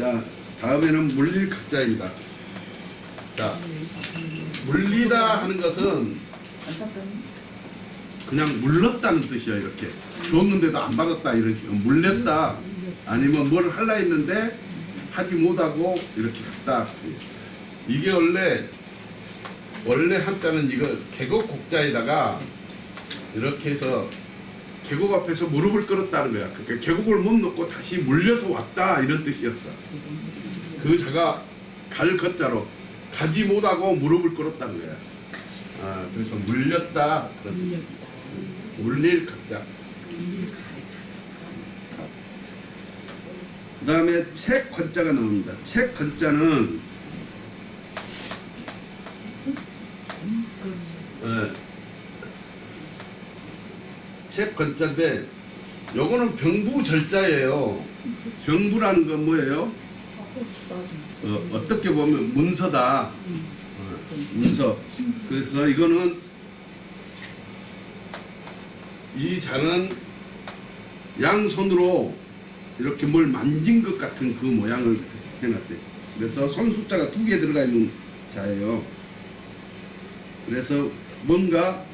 자, 다음에는 물릴 각자입니다. 자, 물리다 하는 것은 그냥 물렀다는 뜻이야. 이렇게 줬는데도 안 받았다 이런 식으로 물렸다. 아니면 뭘 하려 했는데 하지 못하고 이렇게 갔다. 이게 원래 한자는 이거 계곡 곡자에다가 이렇게 해서 계곡 앞에서 무릎을 꿇었다는 거야. 그러니까 계곡을 못 넣고 다시 물려서 왔다 이런 뜻이었어. 그 자가 갈 것자로 가지 못하고 무릎을 꿇었다는 거야. 아, 그래서 물렸다 그런 뜻이야. 물릴 각자. 그 다음에 책 권자가 나옵니다. 책 권자는 책 권자인데 요거는 병부절자예요. 병부라는 건 뭐예요? 어떻게 보면 문서다. 문서. 그래서 이거는 이 자는 양손으로 이렇게 뭘 만진 것 같은 그 모양을 해놨대. 그래서 손 숫자가 2개 들어가 있는 자예요. 그래서 뭔가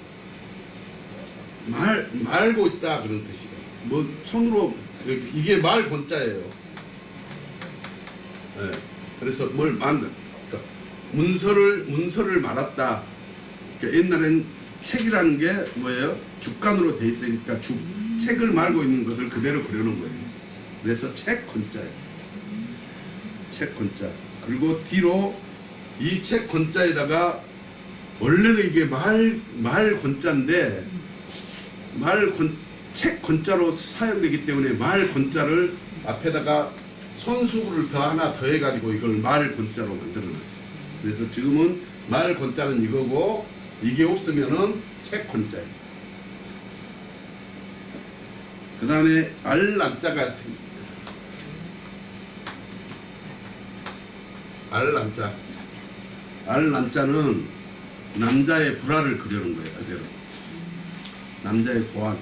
말고 있다 그런 뜻이에요. 뭐 손으로 이게 말 권자예요. 네. 그래서 뭘 만든 그러니까 문서를 말았다. 그러니까 옛날엔 책이라는 게 뭐예요? 죽간으로 돼 있으니까 책을 말고 있는 것을 그대로 그려놓은 거예요. 그래서 책 권자예요. 책 권자. 그리고 뒤로 이 책 권자에다가 원래는 이게 말 권자인데 책 권자로 사용되기 때문에 말 권자를 앞에다가 손수구를 하나 더 해가지고 이걸 말 권자로 만들어놨어요. 그래서 지금은 말 권자는 이거고 이게 없으면은 책 권자예요. 그 다음에 알란자가 생깁니다. 알란자. 알란자는 남자의 불화를 그려놓은 거예요. 그대로. 남자의 고안.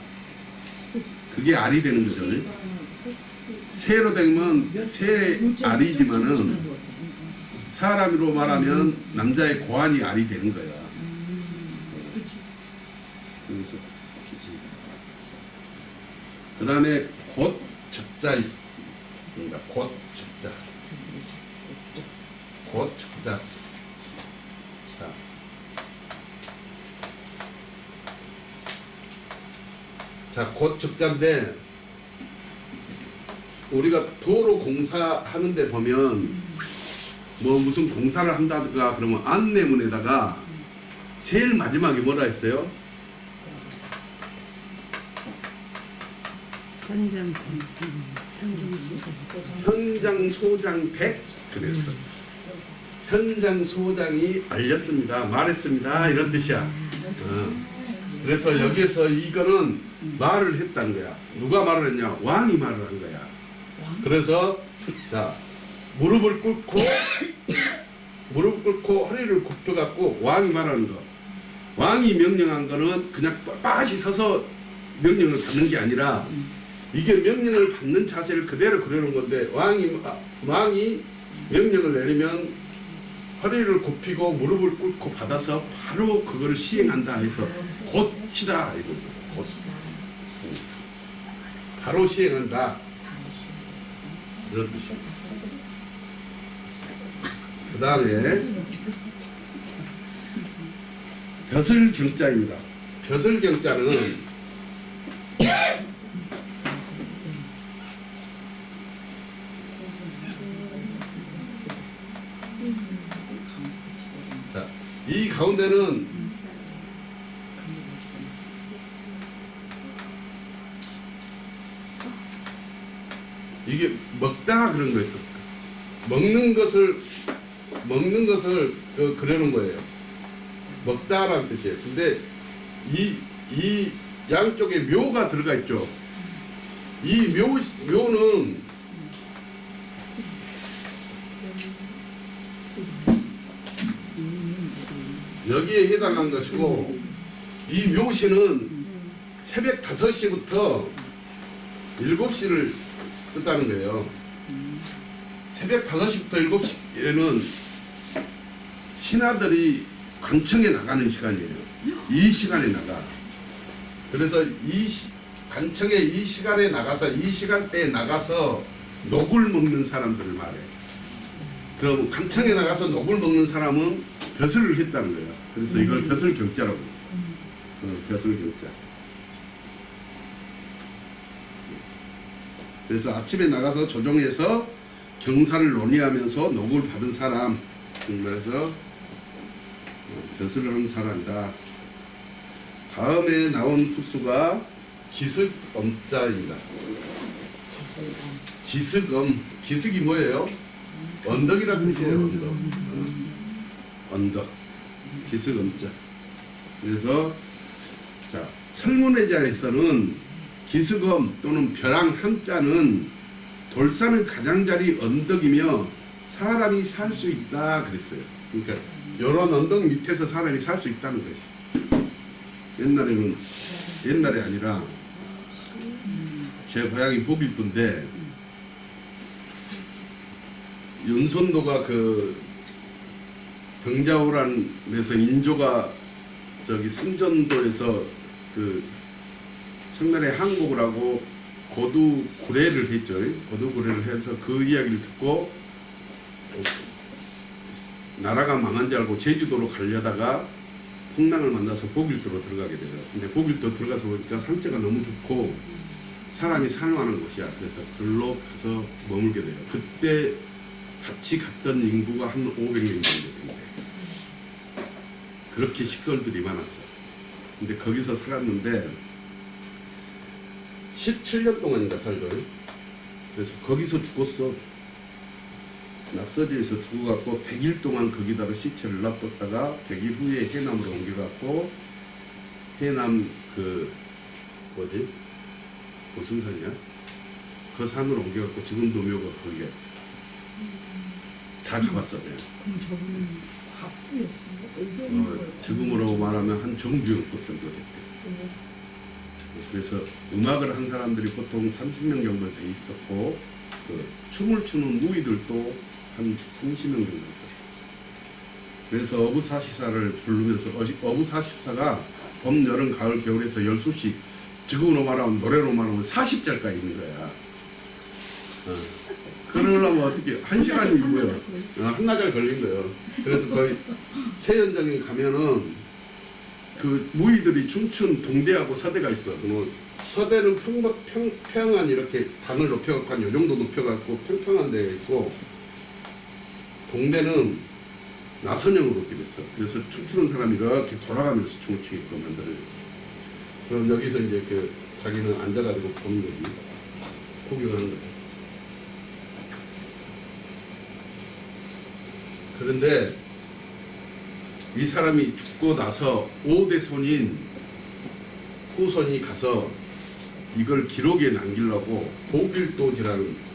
그게 알이 되는 거죠. 새로 되면 새 알이지만은 사람으로 말하면 남자의 고안이 알이 되는 거야. 그래서 그 다음에 곧 적자 있습니다. 곧 적자. 곧 적자. 자, 곧 적자인데 우리가 도로 공사하는데 보면 뭐 무슨 공사를 한다든가 그러면 안내문에다가 제일 마지막에 뭐라 했어요? 현장 소장 100 그랬어. 현장 소장이 알렸습니다. 말했습니다. 이런 뜻이야. 그래서 여기에서 이거는 말을 했다는 거야. 누가 말을 했냐? 왕이 말을 한 거야. 그래서 자 무릎을 꿇고 허리를 굽혀갖고 왕이 말하는 거. 왕이 명령한 거는 그냥 빳빳이 서서 명령을 받는 게 아니라 이게 명령을 받는 자세를 그대로 그려놓은 건데 왕이 명령을 내리면 허리를 굽히고 무릎을 꿇고 받아서 바로 그걸 시행한다 해서 곧이다 이거 곧 바로 시행한다 이런 뜻입니다. 그 다음에 벼슬경자입니다. 벼슬경자는 이 가운데는 이게 먹다 그런 거예요. 먹는 것을 그려놓은 거예요. 먹다라는 뜻이에요. 근데 이 양쪽에 묘가 들어가 있죠. 이 묘는 여기에 해당한 것이고 이 묘시는 새벽 5시부터 7시를 뜻다는 거예요. 새벽 5시부터 7시에는 신하들이 관청에 나가는 시간이에요. 이 시간에 나가. 그래서 관청에 이 시간에 나가서 이 시간대에 나가서 녹을 먹는 사람들을 말해. 그럼 관청에 나가서 녹을 먹는 사람은 벼슬을 했다는 거예요. 그래서 이걸 벼슬경자라고 해요. 벼슬경자. 그래서 아침에 나가서 조정해서 경사를 논의하면서 녹을 받은 사람, 그래서 벼슬을 하는 사람이다. 다음에 나온复수가 기슭엄자입니다. 기슭엄, 기슭이 뭐예요? 언덕이라는 뜻이에요. 언덕. 언덕. 기슭엄자. 그래서 자, 설문의자에서는 기슭엄 또는 벼랑 한자는 돌산의 가장자리 언덕이며 사람이 살 수 있다 그랬어요. 그러니까 이런 언덕 밑에서 사람이 살 수 있다는 거예요. 옛날에 아니라 제 고향이 보길도인데 연선도가 그 병자호란에서 인조가 저기 삼전도에서 그 청나라에 항복을 하고 고두 구례를 했죠. 고두 구례를 해서 그 이야기를 듣고 나라가 망한 줄 알고 제주도로 가려다가 풍랑을 만나서 보길도로 들어가게 돼요. 근데 보길도 들어가서 보니까 산세가 너무 좋고 사람이 살만한 곳이야. 그래서 글로 가서 머물게 돼요. 그때 같이 갔던 인구가 한 500명 정도 됩니다. 그렇게 식솔들이 많았어요. 근데 거기서 살았는데 17년 동안인가 살죠. 그래서 거기서 죽었어. 낙서지에서 죽어갖고 100일 동안 거기다가 시체를 놔뒀다가 100일 후에 해남으로 옮겨갖고 해남 그 뭐지? 무슨 산이야? 그 산으로 옮겨갖고 지금도 묘가 거기가 있어. 다 가봤어. 그럼 저분은 갑부였어요? 지금으로 말하면 한 정주영급 정도 됐대. 그래서 음악을 한 사람들이 보통 30명 정도 돼 있었고 그 춤을 추는 무희들도 한 30명 정도 있었어요. 그래서 어부사시사를 부르면서 어부사시사가 봄, 여름, 가을, 겨울에서 10수씩 지금으로 말하면 노래로 말하면 40절까지 있는 거야. 그러려면 어떻게 1시간이 뭐야? 한나절 걸린 거예요. 그래서 거의 세연장에 가면은 그 무희들이 춤춘 동대하고 서대가 있어. 서대는 평평한 이렇게 단을 높여갖고 한 요 정도 높여갖고 평평한 데가 있고 동대는 나선형으로 이렇게 됐어. 그래서 춤추는 사람이 이렇게 돌아가면서 춤을 추게끔 만들어졌어. 그럼 여기서 이제 그 자기는 앉아가지고 보는 거지. 구경하는 거지. 그런데 이 사람이 죽고 나서 5대 손인 후손이 가서 이걸 기록에 남기려고 보길도지라는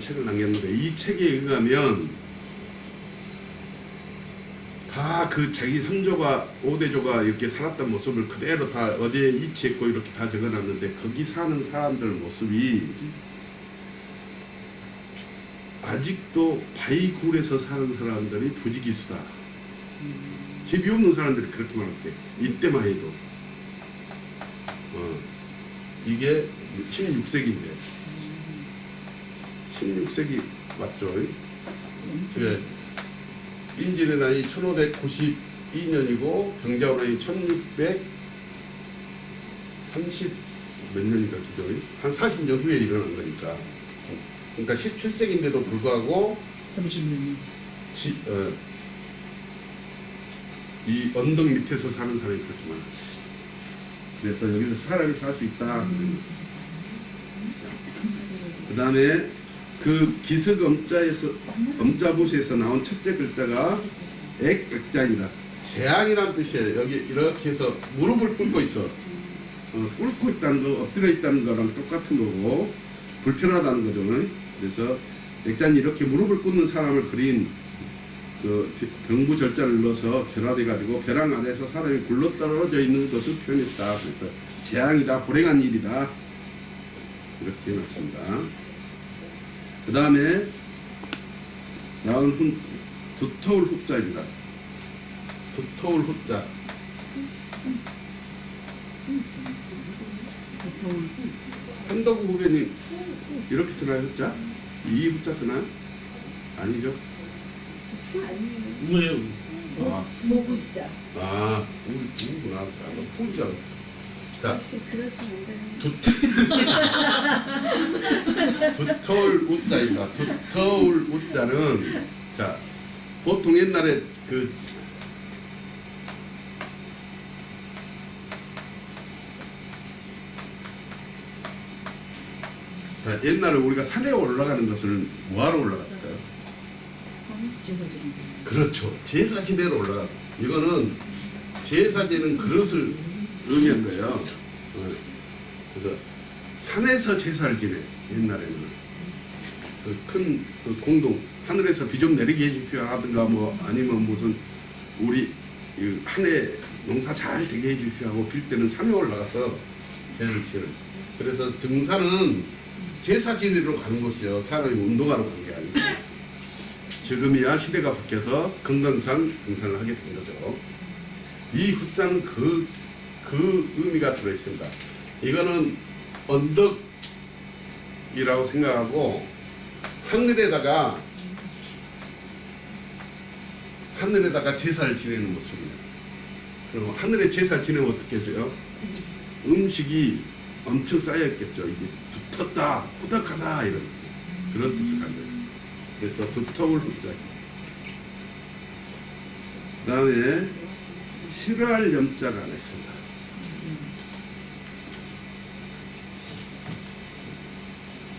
책을 남겼는데 이 책에 의하면 다 그 자기 선조가 5대조가 이렇게 살았던 모습을 그대로 다 어디에 이치했고 이렇게 다 적어놨는데 거기 사는 사람들 모습이 아직도 바위굴에서 사는 사람들이 부지기수다. 집이 없는 사람들이 그렇게 많았대. 이때만 해도. 이게 16세기인데. 16세기 맞죠? 예. 인진의 나이 1592년이고 병자호란이 1630 몇 년인가 그죠? 한 40년 후에 일어난 거니까. 그러니까 17세기인데도 불구하고 30년 이 언덕 밑에서 사는 사람이 그렇게 많았어요. 그래서 여기서 사람이 살 수 있다. 그 다음에 그 기슭엄자에서 엄자부시에서 나온 첫째 글자가 액백장이다. 재앙이란 뜻이에요. 여기 이렇게 해서 무릎을 꿇고 있어. 꿇고 있다는 거, 엎드려 있다는 거랑 똑같은 거고 불편하다는 거죠. 그래서 액장이 이렇게 무릎을 꿇는 사람을 그린 그 병부 절자를 넣어서 결합해 가지고 벼랑 안에서 사람이 굴러 떨어져 있는 것을 표현했다. 그래서 재앙이다, 불행한 일이다. 이렇게 해놨습니다. 그 다음에 나온 두터울 후자입니다. 두터울 후자. 한덕우 후배님 이렇게 쓰나요 후자? 이 후자 쓰나요? 아니죠? 뭐예요? 모구자. 우구나. 후자. 자, 역시 그러시면 돼요. 두터울 우자입니다. 두터울 우자는 자 보통 옛날에 자, 옛날에 우리가 산에 올라가는 것을 뭐하러 올라갔을까요? 그렇죠. 제사 지내러 올라가. 이거는 제사 지는 그릇을 의미한 거예요. 그래서 산에서 제사를 지내. 옛날에는 큰 공동 하늘에서 비 좀 내리게 해주십시오 하든가 뭐 아니면 무슨 우리 한 해 농사 잘 되게 해주십시오 하고 빌 때는 산에 올라가서 제사를 지내는. 그래서 등산은 제사 지내러 가는 곳이요. 사람이 운동하러 가는 게 아니고. 지금이야 시대가 바뀌어서 금강산 등산을 하게 된 거죠. 이 후자는 그 의미가 들어있습니다. 이거는 언덕이라고 생각하고 하늘에다가 제사를 지내는 모습입니다. 그리고 하늘에 제사를 지내면 어떻게 해서요? 음식이 엄청 쌓여있겠죠. 이게 두텁다, 후덕하다 이런 그런 뜻을 갖는 거예요. 그래서 두터울 후자. 그 다음에 싫어할 염자가 안 했습니다.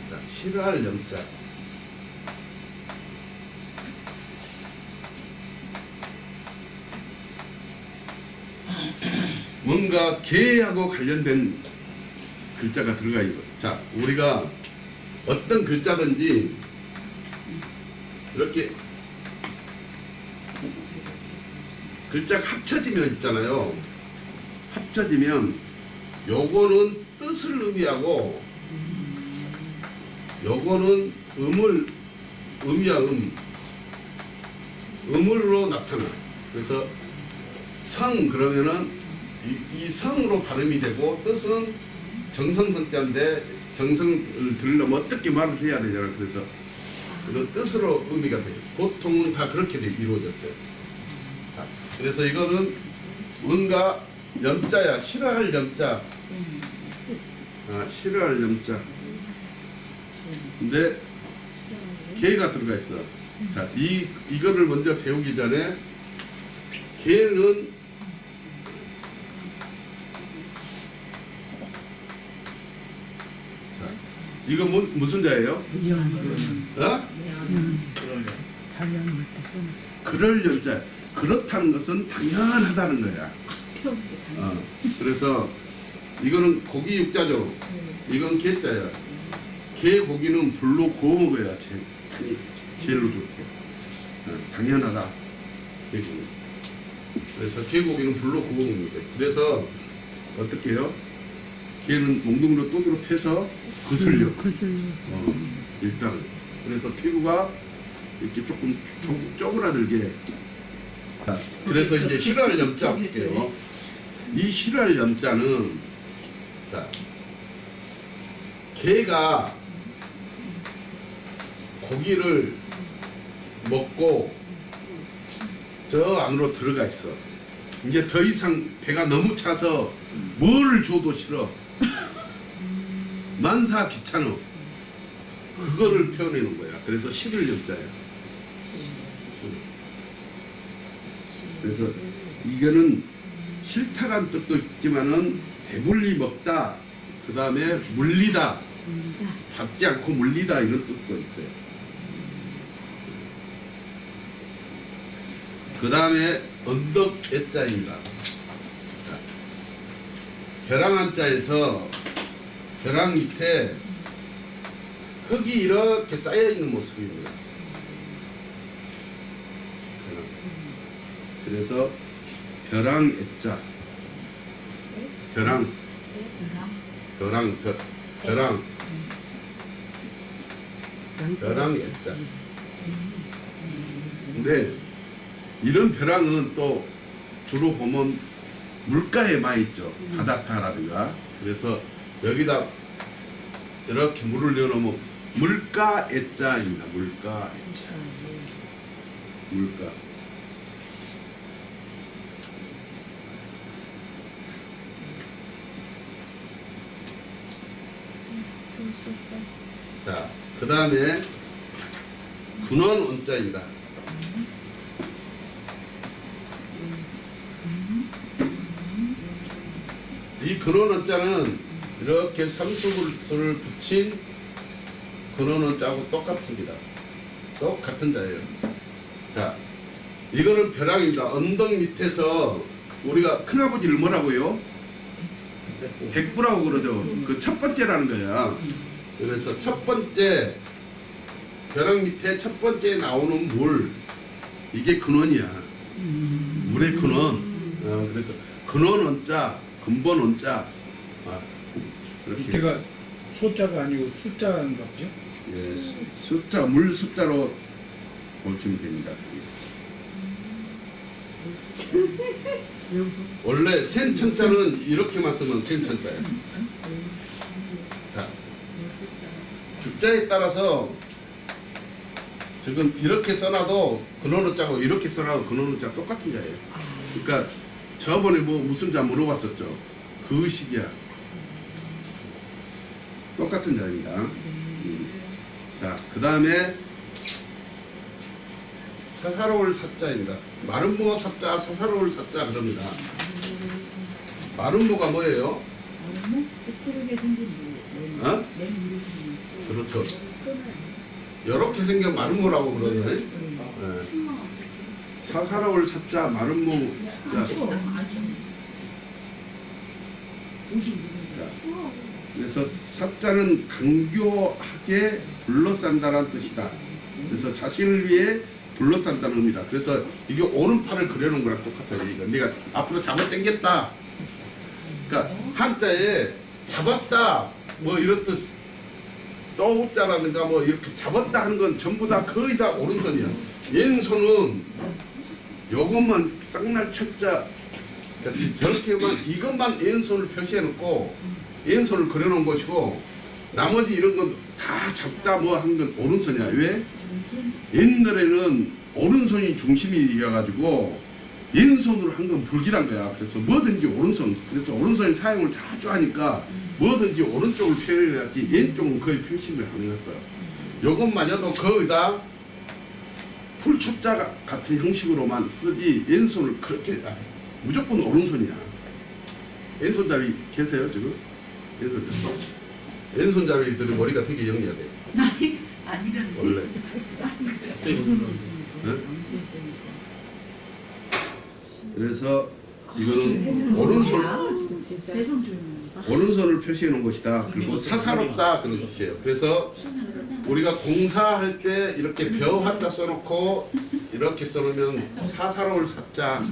자, 싫어할 염자. 뭔가 개하고 관련된 글자가 들어가 있고, 자, 우리가 어떤 글자든지 이렇게 글자가 합쳐지면 있잖아요. 합쳐지면 요거는 뜻을 의미하고 요거는 음으로 나타나. 그래서 성 그러면은 이 성으로 발음이 되고 뜻은 정성성자인데 정성을 들으려면 어떻게 말을 해야 되잖아. 그래서 그런 뜻으로 의미가 돼요. 보통은 다 그렇게 이루어졌어요. 그래서 이거는 뭔가 염자야. 싫어할 염자. 싫어할 염자. 근데 개가 들어가 있어. 자, 이거를 먼저 배우기 전에 개는 이거 무슨 자예요? 어? 그럴 연자. 그렇다는 것은 당연하다는 거야. 그래서 이거는 고기 육자죠. 이건 개자야. 개 고기는 불로 구워 먹어야 제일로 좋고. 당연하다. 개고기. 그래서 개고기는 불로 구워 먹는 거예요. 그래서 어떻게 해요? 개는 몽둥이로 또기로 패서 거슬려. 일단 그래서 피부가 이렇게 조금 쪼그라들게. 그래서 이제 싫어할 염자 볼게요. 이 싫어할 염자는 자, 개가 고기를 먹고 저 안으로 들어가 있어. 이제 더 이상 배가 너무 차서 뭐를 줘도 싫어. 만사 귀찮어. 그거를 표현하는 거야. 그래서 싫을 염자야. 그래서 이거는 싫다란 뜻도 있지만은 배불리 먹다, 그 다음에 물리다, 밟지 않고 물리다 이런 뜻도 있어요. 그 다음에 언덕 애자입니다. 벼랑 한자에서 벼랑 밑에 흙이 이렇게 쌓여 있는 모습입니다. 그래서 벼랑 애자, 벼랑 벼랑 애자. 근데 이런 벼랑은 또 주로 보면 물가에 많이 있죠. 바닷가라든가. 그래서 여기다 이렇게 물을 넣어놓으면 물가 애자입니다. 물가 애자. 물가. 자, 그 다음에 근원 원자입니다. 이 근원 원자는 이렇게 삼수를 붙인 근원 원자하고 똑같습니다. 똑같은 자예요. 자, 이거는 벼랑입니다. 언덕 밑에서 우리가 큰아버지를 뭐라고요? 백부라고 그러죠. 그 첫 번째라는 거야. 그래서 첫 번째 벼랑 밑에 첫 번째 나오는 물, 이게 근원이야. 물의 근원. 그래서 근원 원자, 근본 원자. 이렇게. 밑에가 소자가 아니고 숫자인가 보죠? 예, 숫자, 물 숫자로 보시면 됩니다. 원래 센천자는 이렇게만 쓰면 센천자예요. 자, 글자에 따라서 지금 이렇게 써놔도 근원어자고 이렇게 써놔도 근원어자 똑같은 자예요. 그러니까 저번에 뭐 무슨 자 물어봤었죠. 그 식이야. 똑같은 자입니다. 자, 그 다음에 사사로울 사자입니다. 마름모 사자, 사사로울 사자 그럽니다. 마름모가 뭐예요? 어? 그렇죠. 이렇게 생겨 마름모라고 그러네. 네. 사사로울 사자, 마름모 사자. 그래서 사자는 강교하게 둘러싼다는 뜻이다. 그래서 자신을 위해 둘러싼다는 의미다. 그래서 이게 오른팔을 그려놓은 거랑 똑같아요. 이거 내가 앞으로 잡아 당겼다. 그러니까 한자에 잡았다 뭐 이런 뜻, 떠옵자라든가 뭐 이렇게 잡았다 하는 건 전부 다 거의 다 오른손이야. 왼손은 요것만 쌍날 철자 같이 저렇게만 이것만 왼손을 표시해놓고 왼손을 그려놓은 것이고 나머지 이런 건 다 잡다 뭐 하는 건 오른손이야. 왜? 옛날에는 오른손이 중심이어가지고 왼손으로 한 건 불길한 거야. 그래서 뭐든지 오른손. 그래서 오른손 사용을 자주 하니까 뭐든지 오른쪽을 표현해야지 왼쪽은 거의 표시를 안 했어요. 요것마저도 거의 다 풀초자 같은 형식으로만 쓰지 왼손을 그렇게 무조건 오른손이야. 왼손잡이 계세요 지금? 왼손잡이. 왼손잡이들은 머리가 되게 영리하대. 아니라는 원래. 네? 그래서 이거는 오른손을 표시해 놓은 것이다. 그리고 사사롭다 그런 뜻이에요. 그래서 우리가 공사할 때 이렇게 벼 한자 써놓고 이렇게 써놓으면 사사로울 사자.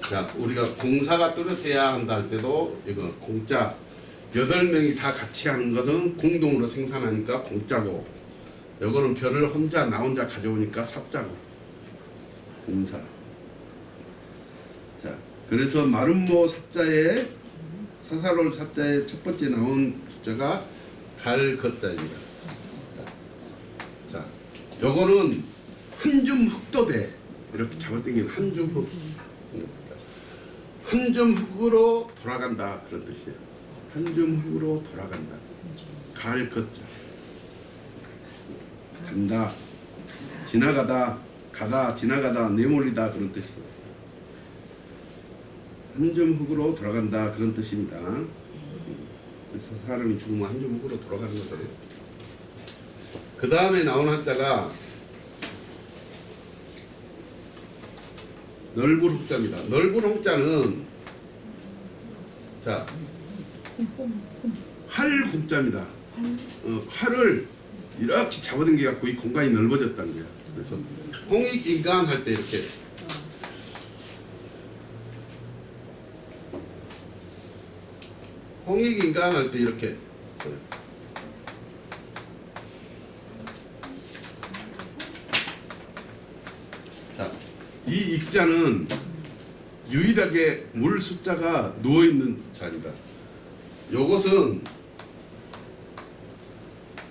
자, 우리가 공사가 뚜렷해야 한다 할 때도 이거 공자 8명이 다 같이 하는 것은 공동으로 생산하니까 공짜고, 요거는 벼를 혼자 나 혼자 가져오니까 사자고 공사. 자, 그래서 마름모 사자에 사사로울 사자에 첫 번째 나온 숫자가 갈것자입니다. 자, 요거는 한줌 흑도대 이렇게 잡아당기는 한줌 흑. 한줌 흑으로 돌아간다 그런 뜻이에요. 한줌 흑으로 돌아간다. 갈것자. 간다, 지나가다, 가다, 지나가다, 내몰리다 그런 뜻이에요. 한줌 흑으로 돌아간다 그런 뜻입니다. 그래서 사람이 죽으면 한줌 흑으로 돌아가는 거죠. 그 다음에 나온 한자가 넓은 혹자입니다. 넓은 혹자는 자 활국자입니다. 활을 이렇게 잡아당겨 갖고 이 공간이 넓어졌다는 거야. 그래서 홍익인간 할 때 이렇게 홍익인간 할 때 이렇게 써요. 자, 이 익자는 유일하게 물 숫자가 누워있는 자리다. 요것은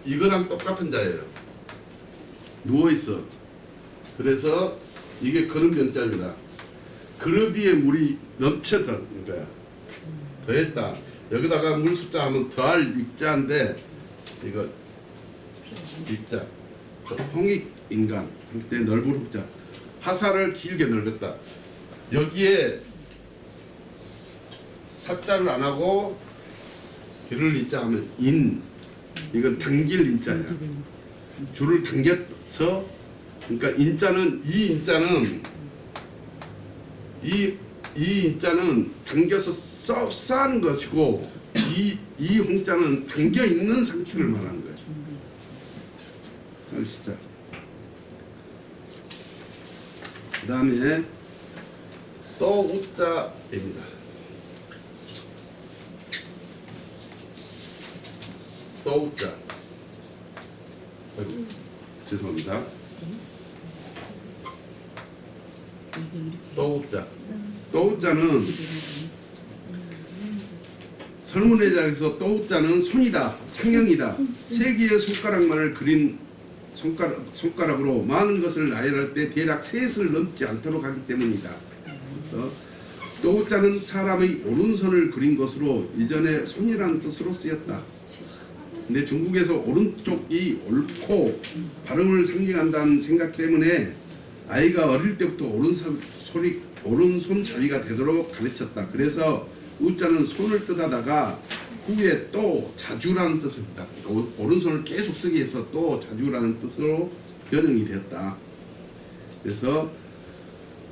이거랑 똑같은 자예요. 누워있어. 그래서 이게 그릇 면자입니다. 그릇 위에 물이 넘쳐든 거야. 더했다. 여기다가 물 숫자 하면 더할 익자인데 이거 익자. 홍익 인간 그때 넓은 흑자. 하사를 길게 넓혔다. 여기에 사자를 안 하고 길을 인자 하면 인. 이건 당길 인자야. 줄을 당겨서 그러니까 인자는 이 인자는 이 인자는 당겨서 싸는 것이고 이 홍자는 당겨 있는 상식을 말하는 거야. 아시죠? 그 다음에 또 우자입니다. 또 우자. 아이고, 죄송합니다. 또 우자. 또 우자는 설문의자에서 또 우자는 손이다, 상형이다. 세 개의 손가락만을 그린 손가락으로 많은 것을 나열할 때 대략 셋을 넘지 않도록 하기 때문이다. 또 우자는 사람의 오른손을 그린 것으로 이전에 손이라는 뜻으로 쓰였다. 근데 중국에서 오른쪽이 옳고 발음을 상징한다는 생각 때문에 아이가 어릴 때부터 오른손 자위가 되도록 가르쳤다. 그래서 우자는 손을 뜻하다가 후에 또 자주라는 뜻을 했다. 그러니까 오른손을 계속 쓰기 위해서 또 자주라는 뜻으로 변형이 되었다. 그래서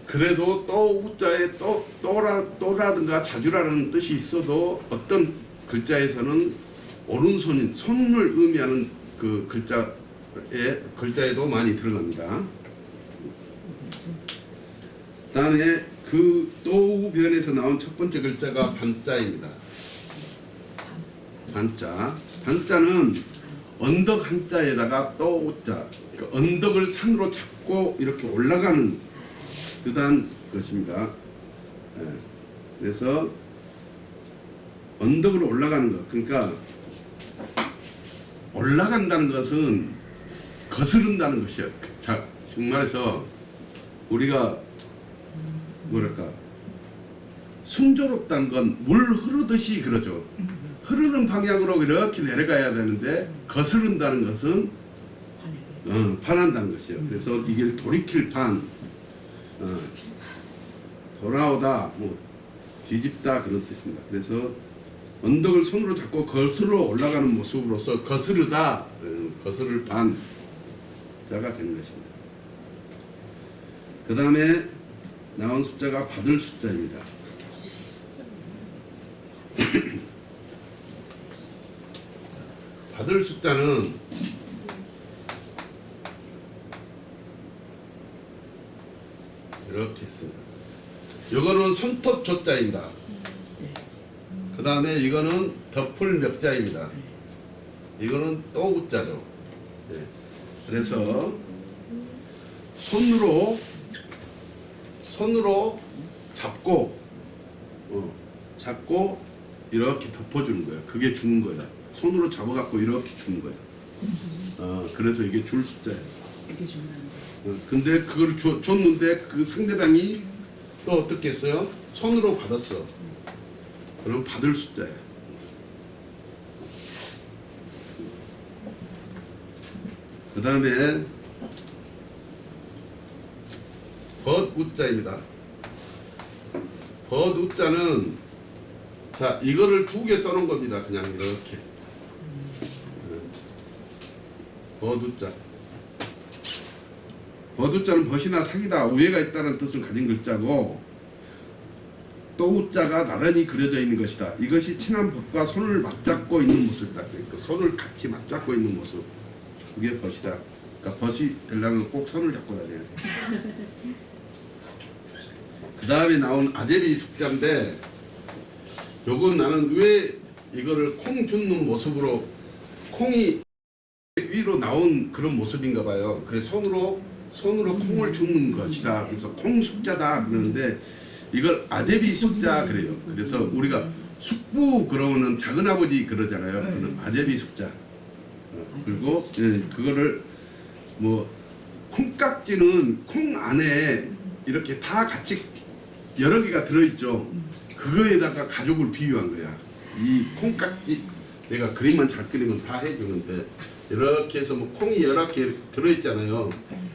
그래도 또 우자에 또라든가 자주라는 뜻이 있어도 어떤 글자에서는 오른손인 손을 의미하는 그 글자에도 많이 들어갑니다. 다음에 그 또우변에서 나온 첫 번째 글자가 반자입니다. 반자. 반자는 언덕 한자에다가 또우자. 그러니까 언덕을 산으로 잡고 이렇게 올라가는 듯한 것입니다. 그래서 언덕으로 올라가는 것. 그러니까 올라간다는 것은 거스른다는 것이야. 자, 지금 말해서 우리가 뭐랄까 순조롭다는 건 물 흐르듯이 그러죠. 흐르는 방향으로 이렇게 내려가야 되는데 거스른다는 것은 반한다는 것이에요. 그래서 이게 돌이킬 반, 돌아오다, 뭐 뒤집다 그런 뜻입니다. 그래서 언덕을 손으로 잡고 거슬러 올라가는 모습으로서 거스르다, 거스를 반 자가 되는 것입니다. 그 다음에 나온 숫자가 받을 숫자입니다. 받을 숫자는 이렇게 있습니다. 이거는 손톱 조자입니다. 그 다음에 이거는 덮을 멱자입니다. 이거는 또 우자죠. 네. 그래서 손으로 잡고 이렇게 덮어주는 거예요. 그게 주는 거야. 손으로 잡아갖고 이렇게 주는 거야. 그래서 이게 줄 숫자예요. 이게 중요한 거. 근데 그걸 줬는데 그 상대방이 또 어떻게 했어요? 손으로 받았어. 그럼 받을 숫자예요. 그 다음에 벗우자입니다. 벗우자는 자 이거를 두 개 써놓은 겁니다. 그냥 이렇게 벗우자. 벗우자는 벗이나 사기다, 우애가 있다는 뜻을 가진 글자고 또 우자가 나란히 그려져 있는 것이다. 이것이 친한 벗과 손을 맞잡고 있는 모습이다. 그러니까 손을 같이 맞잡고 있는 모습. 그게 벗이다. 그러니까 벗이 되려면 꼭 손을 잡고 다녀야 돼. 그 다음에 나온 아제비 숫자인데 요건 나는 왜 이거를 콩 줍는 모습으로 콩이 위로 나온 그런 모습인가 봐요. 그래서 손으로 콩을 줍는 것이다. 그래서 콩숙자다 그러는데 이걸 아제비 숙자 그래요. 그래서 우리가 숙부 그러면은 작은아버지 그러잖아요. 그는 아제비 숙자. 그리고 예, 그거를 뭐 콩깍지는 콩 안에 이렇게 다 같이 여러 개가 들어있죠. 그거에다가 가족을 비유한 거야. 이 콩깍지 내가 그림만 잘 그리면 다 해주는데 이렇게 해서 뭐 콩이 여러 개 들어있잖아요.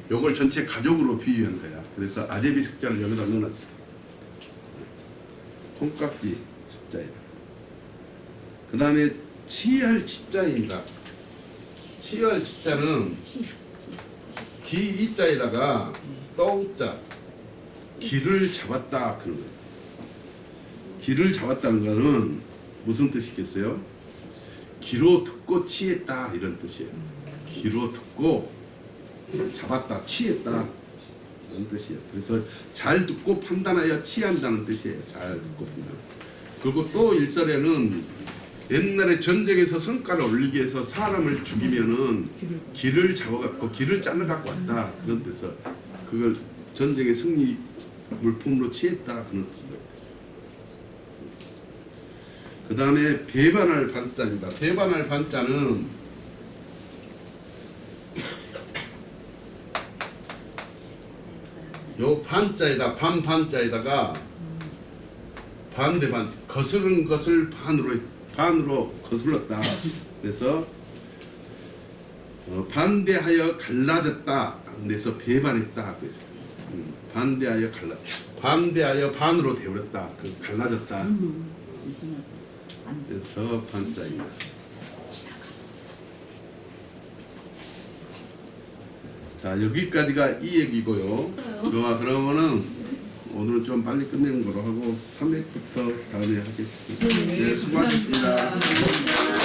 요걸 전체 가족으로 비유한 거야. 그래서 아제비 숙자를 여기다 넣어놨어. 콩깍지 숙자예요. 그 다음에 치열 치자입니다. 치열 치자는 기이자에다가 떠우자 기를 잡았다 그런 거예요. 기를 잡았다는 거는 무슨 뜻이겠어요? 기로 듣고 치했다 이런 뜻이에요. 기로 듣고 잡았다 치했다 이런 뜻이에요. 그래서 잘 듣고 판단하여 치한다는 뜻이에요. 잘 듣고 판단. 그리고 또 일설에는 옛날에 전쟁에서 성과를 올리기 위해서 사람을 죽이면은 기를 잡아갖고 기를 잘라갖고 왔다 그런 데서 그걸 전쟁의 승리 물품으로 취했다 그런 뜻이에요. 그 다음에 배반할 반자입니다. 배반할 반자는 요 반자에다 반자에다가 반대반 거스른 것을 반으로 거슬렀다. 그래서 반대하여 갈라졌다. 그래서 배반했다. 그래서 반대하여 반대하여 반으로 되어버렸다. 그 갈라졌다. 그래서 반자입니다. 자 여기까지가 이 얘기고요. 그러면은 오늘은 좀 빨리 끝내는 거로 하고 3회부터 다음에 하겠습니다. 네, 수고하셨습니다.